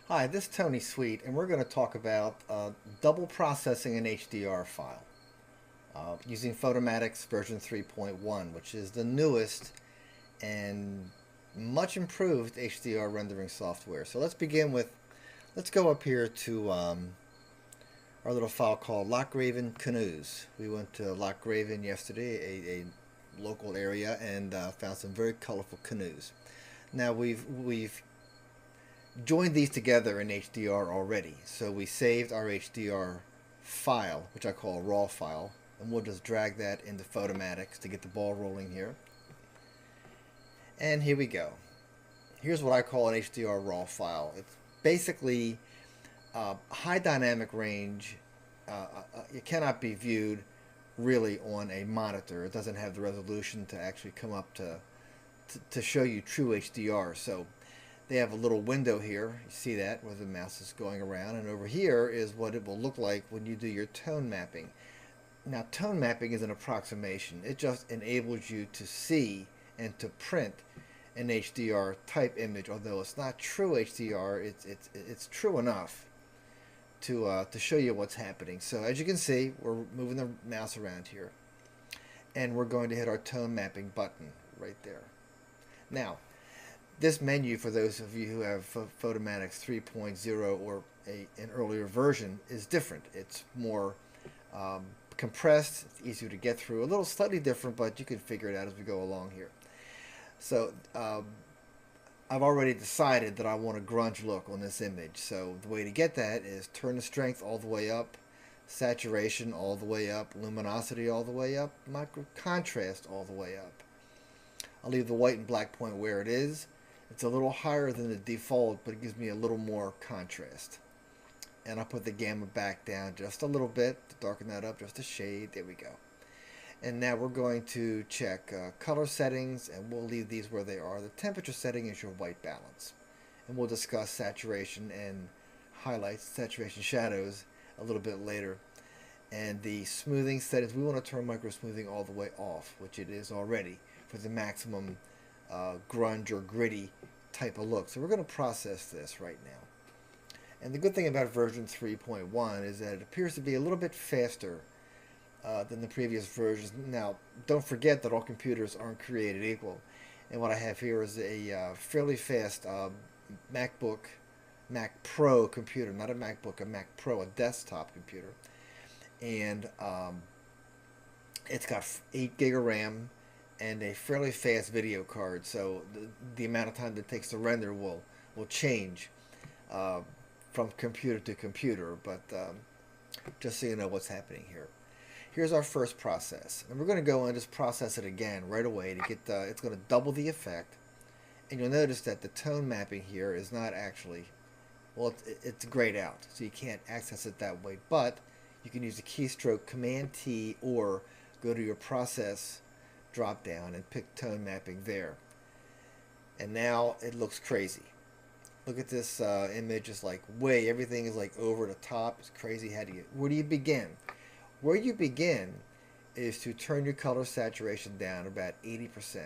Hi, this is Tony Sweet, and we're going to talk about double processing an HDR file using Photomatix version 3.1, which is the newest and much improved HDR rendering software. So let's go up here to our little file called Lochraven Canoes. We went to Lochraven yesterday, a local area, and found some very colorful canoes. Now we've joined these together in HDR already. So we saved our HDR file, which I call a raw file, and we'll just drag that into Photomatix to get the ball rolling here. And here we go. Here's what I call an HDR raw file. It's basically high dynamic range. It cannot be viewed really on a monitor. It doesn't have the resolution to actually come up to show you true HDR. So they have a little window here. You see that where the mouse is going around, and over here is what it will look like when you do your tone mapping. Now, tone mapping is an approximation. It just enables you to see and to print an HDR type image, although it's not true HDR. It's true enough to show you what's happening. So as you can see, we're moving the mouse around here, and we're going to hit our tone mapping button right there. Now, this menu, for those of you who have Photomatix 3.0 or an earlier version, is different. It's more compressed, it's easier to get through, a little slightly different, but you can figure it out as we go along here. So I've already decided that I want a grunge look on this image. So the way to get that is turn the strength all the way up, saturation all the way up, luminosity all the way up, micro contrast all the way up. I'll leave the white and black point where it is. It's a little higher than the default, but it gives me a little more contrast. And I'll put the gamma back down just a little bit to darken that up just a shade. There we go. And now we're going to check color settings, and we'll leave these where they are. The temperature setting is your white balance. And we'll discuss saturation and highlights, saturation shadows a little bit later. And the smoothing settings, we want to turn micro smoothing all the way off, which it is already, for the maximum grunge or gritty type of look. So we're going to process this right now. And the good thing about version 3.1 is that it appears to be a little bit faster than the previous versions. Now, don't forget that all computers aren't created equal. And what I have here is a fairly fast Mac Pro computer, not a MacBook, a Mac Pro, a desktop computer. And it's got 8 gig of RAM and a fairly fast video card, so the amount of time that it takes to render will change from computer to computer, but just so you know what's happening here. Here's our first process, and we're going to go and just process it again right away to get it's going to double the effect, and you'll notice that the tone mapping here is not actually, well, it's grayed out, so you can't access it that way, but you can use the keystroke Command T or go to your process drop down and pick tone mapping there. And now it looks crazy. Look at this image. It's like everything is like over the top. It's crazy. Where do you begin? Where you begin is to turn your color saturation down about 80%.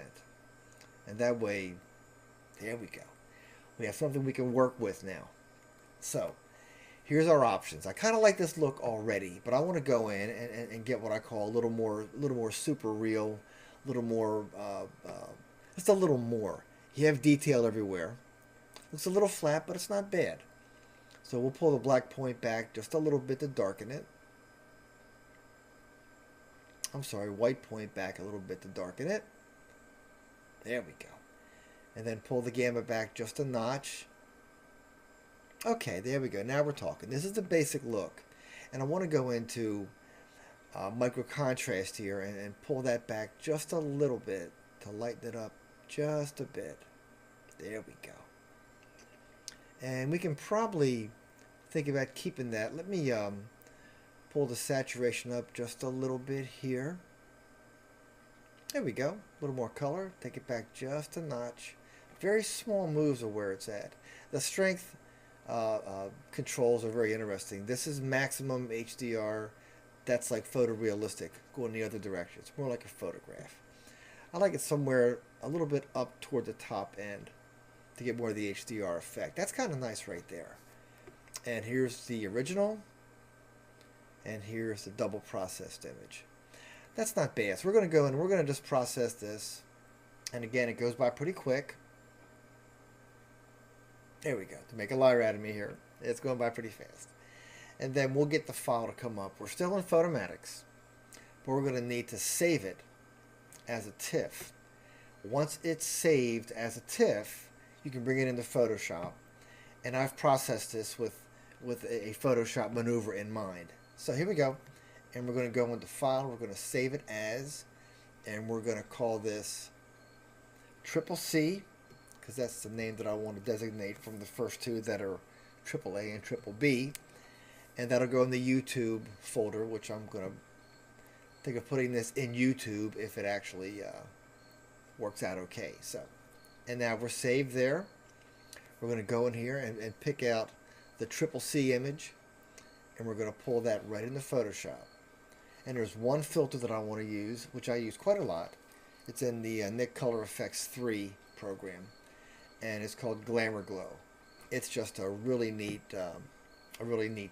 And that way, there we go. We have something we can work with now. So here's our options. I kind of like this look already, but I want to go in and get what I call a little more super real, a little more, just a little more. You have detail everywhere. Looks a little flat, but it's not bad. So we'll pull the black point back just a little bit to darken it. I'm sorry, white point back a little bit to darken it. There we go. And then pull the gamma back just a notch. Okay, there we go. Now we're talking. This is the basic look. And I want to go into micro contrast here and pull that back just a little bit to lighten it up just a bit. There we go. And we can probably think about keeping that. Let me pull the saturation up just a little bit here. There we go. A little more color. Take it back just a notch. Very small moves are where it's at. The strength controls are very interesting. This is maximum HDR. That's like photorealistic. Going the other direction. It's more like a photograph. I like it somewhere a little bit up toward the top end to get more of the HDR effect. That's kind of nice right there. And here's the original, and here's the double processed image. That's not bad. So we're going to go and we're going to just process this. And again, it goes by pretty quick. There we go. To make a liar out of me here. It's going by pretty fast. And then we'll get the file to come up. We're still in Photomatix, but we're going to need to save it as a TIFF. Once it's saved as a TIFF, you can bring it into Photoshop. And I've processed this with a Photoshop maneuver in mind. So here we go. And we're going to go into File. We're going to save it as, and we're going to call this CCC, because that's the name that I want to designate from the first two that are AAA and BBB. And that'll go in the YouTube folder, which I'm going to think of putting this in YouTube if it actually works out okay. So, and now we're saved there. We're going to go in here and pick out the CCC image, and we're going to pull that right into Photoshop. And there's one filter that I want to use, which I use quite a lot. It's in the Nik Color Effects 3 program, and it's called Glamour Glow. It's just a really neat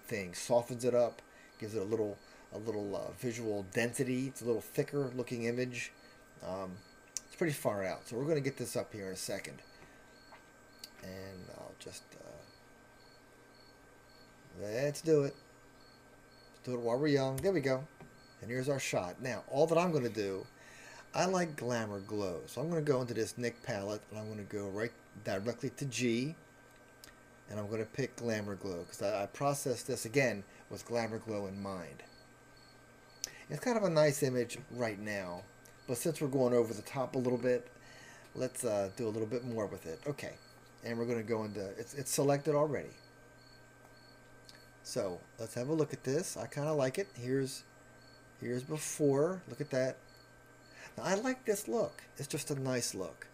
thing. Softens it up, gives it a little visual density. It's a little thicker looking image. It's pretty far out. So we're going to get this up here in a second, and I'll just let's do it. Let's do it while we're young. There we go. And here's our shot. Now, all that I'm going to do, I like Glamour Glow. So I'm going to go into this Nik palette, and I'm going to go right directly to G, and I'm going to pick Glamour Glow, because I processed this, again, with Glamour Glow in mind. It's kind of a nice image right now, but since we're going over the top a little bit, let's do a little bit more with it. Okay, and we're going to go into, it's selected already. So let's have a look at this. I kind of like it. Here's before. Look at that. Now, I like this look. It's just a nice look.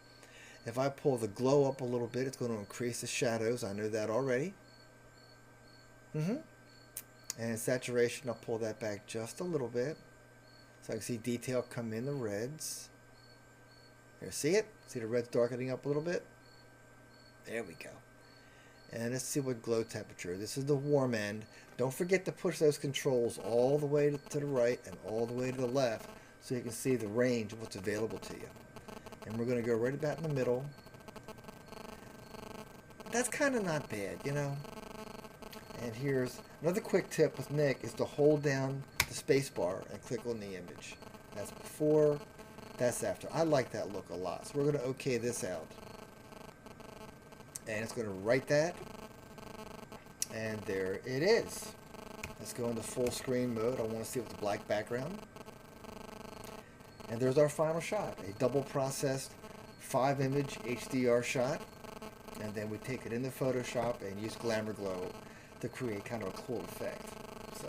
If I pull the glow up a little bit, it's going to increase the shadows. I know that already. And saturation, I'll pull that back just a little bit, so I can see detail come in the reds. There, see it? See the reds darkening up a little bit? There we go. And let's see what glow temperature. This is the warm end. Don't forget to push those controls all the way to the right and all the way to the left, so you can see the range of what's available to you. And we're going to go right about in the middle. That's kind of not bad, you know. And here's another quick tip with Nik, is to hold down the space bar and click on the image. That's before, that's after. I like that look a lot. So we're going to OK this out. And it's going to write that. And there it is. Let's go into full screen mode. I want to see it with the black background. And there's our final shot, a double processed 5-image HDR shot. And then we take it into Photoshop and use Glamour Glow to create kind of a cool effect. So,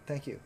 thank you.